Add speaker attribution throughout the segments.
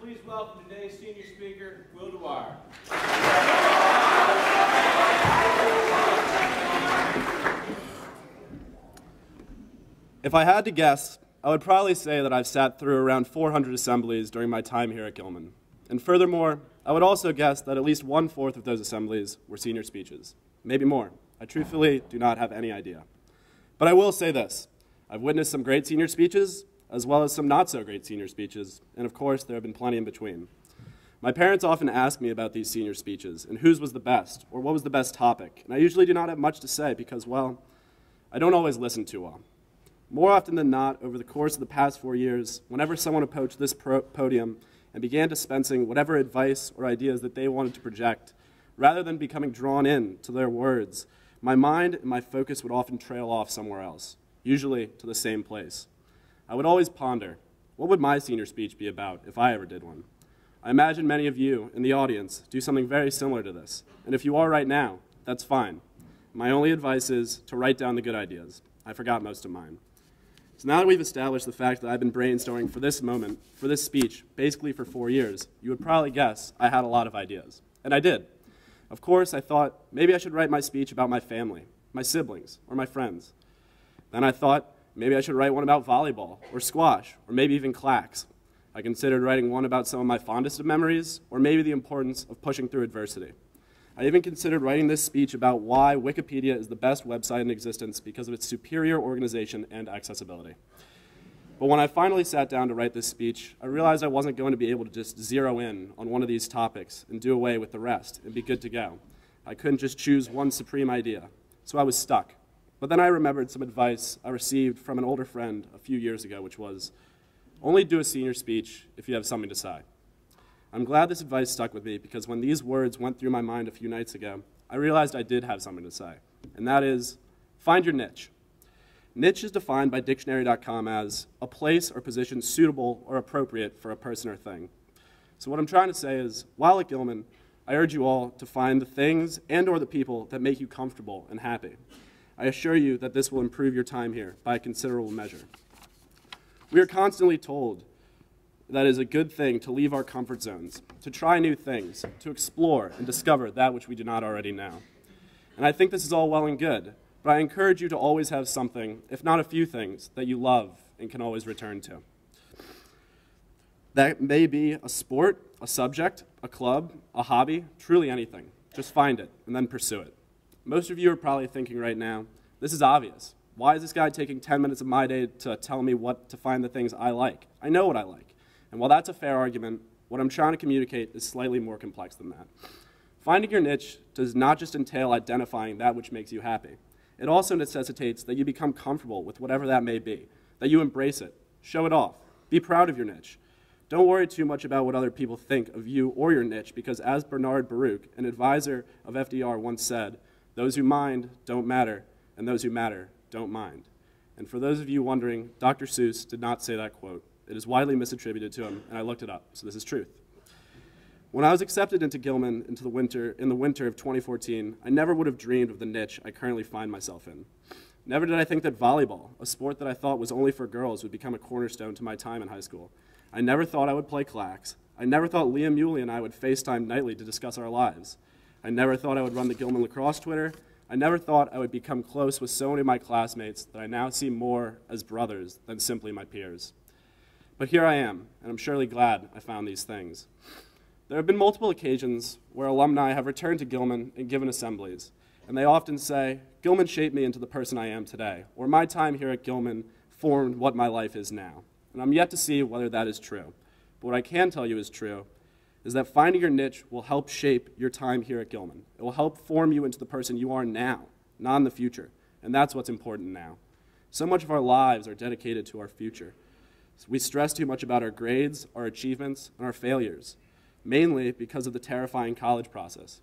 Speaker 1: please welcome today's senior speaker, Will Dwyer.
Speaker 2: If I had to guess, I would probably say that I've sat through around 400 assemblies during my time here at Gilman. And furthermore, I would also guess that at least 1/4 of those assemblies were senior speeches. Maybe more. I truthfully do not have any idea. But I will say this. I've witnessed some great senior speeches, as well as some not-so-great senior speeches, and of course, there have been plenty in between. My parents often ask me about these senior speeches, and whose was the best, or what was the best topic, and I usually do not have much to say because, well, I don't always listen too well. More often than not, over the course of the past 4 years, whenever someone approached this podium and began dispensing whatever advice or ideas that they wanted to project, rather than becoming drawn in to their words, my mind and my focus would often trail off somewhere else, usually to the same place. I would always ponder, what would my senior speech be about if I ever did one? I imagine many of you in the audience do something very similar to this, and if you are right now, that's fine. My only advice is to write down the good ideas. I forgot most of mine. So now that we've established the fact that I've been brainstorming for this moment, for this speech, basically for 4 years, you would probably guess I had a lot of ideas. And I did. Of course, I thought maybe I should write my speech about my family, my siblings, or my friends. Then I thought, maybe I should write one about volleyball, or squash, or maybe even clacks. I considered writing one about some of my fondest of memories, or maybe the importance of pushing through adversity. I even considered writing this speech about why Wikipedia is the best website in existence because of its superior organization and accessibility. But when I finally sat down to write this speech, I realized I wasn't going to be able to just zero in on one of these topics and do away with the rest and be good to go. I couldn't just choose one supreme idea, so I was stuck. But then I remembered some advice I received from an older friend a few years ago, which was, only do a senior speech if you have something to say. I'm glad this advice stuck with me because when these words went through my mind a few nights ago, I realized I did have something to say, and that is, find your niche. Niche is defined by dictionary.com as a place or position suitable or appropriate for a person or thing. So what I'm trying to say is, while at Gilman, I urge you all to find the things and or the people that make you comfortable and happy. I assure you that this will improve your time here by a considerable measure. We are constantly told that it is a good thing to leave our comfort zones, to try new things, to explore and discover that which we do not already know. And I think this is all well and good, but I encourage you to always have something, if not a few things, that you love and can always return to. That may be a sport, a subject, a club, a hobby, truly anything. Just find it and then pursue it. Most of you are probably thinking right now, this is obvious. Why is this guy taking 10 minutes of my day to tell me what to find the things I like? I know what I like. And while that's a fair argument, what I'm trying to communicate is slightly more complex than that. Finding your niche does not just entail identifying that which makes you happy. It also necessitates that you become comfortable with whatever that may be, that you embrace it, show it off, be proud of your niche. Don't worry too much about what other people think of you or your niche because as Bernard Baruch, an advisor of FDR, once said, those who mind don't matter, and those who matter don't mind. And for those of you wondering, Dr. Seuss did not say that quote. It is widely misattributed to him, and I looked it up, so this is truth. When I was accepted into Gilman in the winter of 2014, I never would have dreamed of the niche I currently find myself in. Never did I think that volleyball, a sport that I thought was only for girls, would become a cornerstone to my time in high school. I never thought I would play clacks. I never thought Liam Muley and I would FaceTime nightly to discuss our lives. I never thought I would run the Gilman lacrosse Twitter. I never thought I would become close with so many of my classmates that I now see more as brothers than simply my peers. But here I am, and I'm surely glad I found these things. There have been multiple occasions where alumni have returned to Gilman and given assemblies, and they often say, Gilman shaped me into the person I am today, or my time here at Gilman formed what my life is now. And I'm yet to see whether that is true. But what I can tell you is true is that finding your niche will help shape your time here at Gilman. It will help form you into the person you are now, not in the future. And that's what's important now. So much of our lives are dedicated to our future. So we stress too much about our grades, our achievements, and our failures, mainly because of the terrifying college process.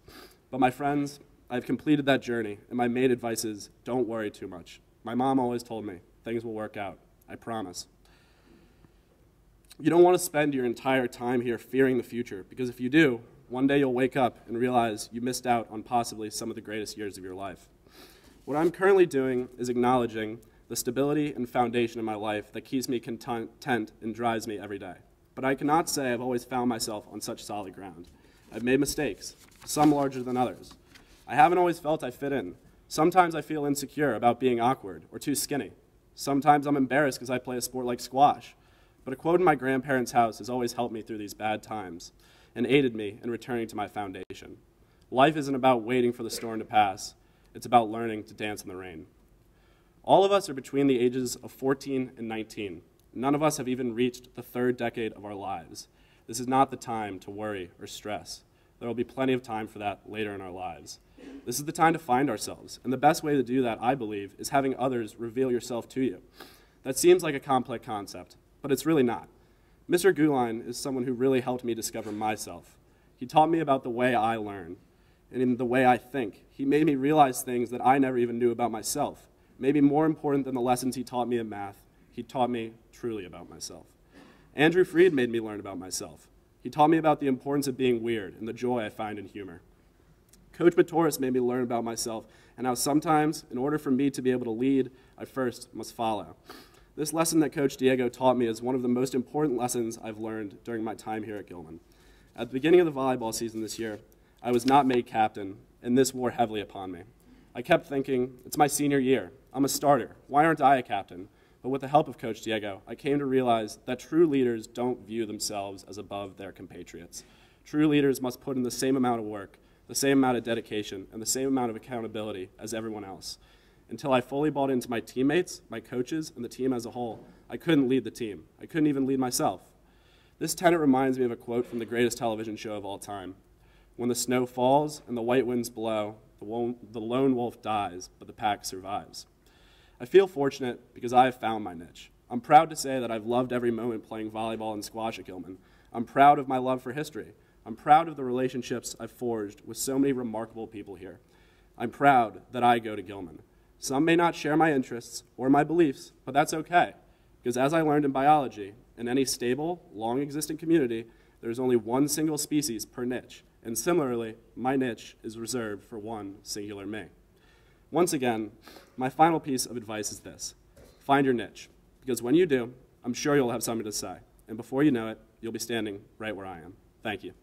Speaker 2: But my friends, I've completed that journey, and my main advice is don't worry too much. My mom always told me, things will work out. I promise. You don't want to spend your entire time here fearing the future, because if you do, one day you'll wake up and realize you missed out on possibly some of the greatest years of your life. What I'm currently doing is acknowledging the stability and foundation in my life that keeps me content and drives me every day. but I cannot say I've always found myself on such solid ground. I've made mistakes, some larger than others. I haven't always felt I fit in. Sometimes I feel insecure about being awkward or too skinny. Sometimes I'm embarrassed because I play a sport like squash. But a quote in my grandparents' house has always helped me through these bad times and aided me in returning to my foundation. Life isn't about waiting for the storm to pass. It's about learning to dance in the rain. All of us are between the ages of 14 and 19. None of us have even reached the third decade of our lives. This is not the time to worry or stress. There will be plenty of time for that later in our lives. This is the time to find ourselves, and the best way to do that, I believe, is having others reveal yourself to you. That seems like a complex concept, but it's really not. Mr. Gilman is someone who really helped me discover myself. He taught me about the way I learn, and in the way I think. He made me realize things that I never even knew about myself. Maybe more important than the lessons he taught me in math, he taught me truly about myself. Andrew Freed made me learn about myself. He taught me about the importance of being weird and the joy I find in humor. Coach Matoris made me learn about myself and how sometimes, in order for me to be able to lead, I first must follow. This lesson that Coach Diego taught me is one of the most important lessons I've learned during my time here at Gilman. At the beginning of the volleyball season this year, I was not made captain, and this wore heavily upon me. I kept thinking, it's my senior year. I'm a starter. Why aren't I a captain? But with the help of Coach Diego, I came to realize that true leaders don't view themselves as above their compatriots. True leaders must put in the same amount of work, the same amount of dedication, and the same amount of accountability as everyone else. Until I fully bought into my teammates, my coaches, and the team as a whole, I couldn't lead the team. I couldn't even lead myself. This tenet reminds me of a quote from the greatest television show of all time. When the snow falls and the white winds blow, the lone wolf dies, but the pack survives. I feel fortunate because I have found my niche. I'm proud to say that I've loved every moment playing volleyball and squash at Gilman. I'm proud of my love for history. I'm proud of the relationships I've forged with so many remarkable people here. I'm proud that I go to Gilman. Some may not share my interests or my beliefs, but that's okay, because as I learned in biology, in any stable, long-existing community, there's only one single species per niche, and similarly, my niche is reserved for one singular me. Once again, my final piece of advice is this: find your niche, because when you do, I'm sure you'll have something to say, and before you know it, you'll be standing right where I am. Thank you.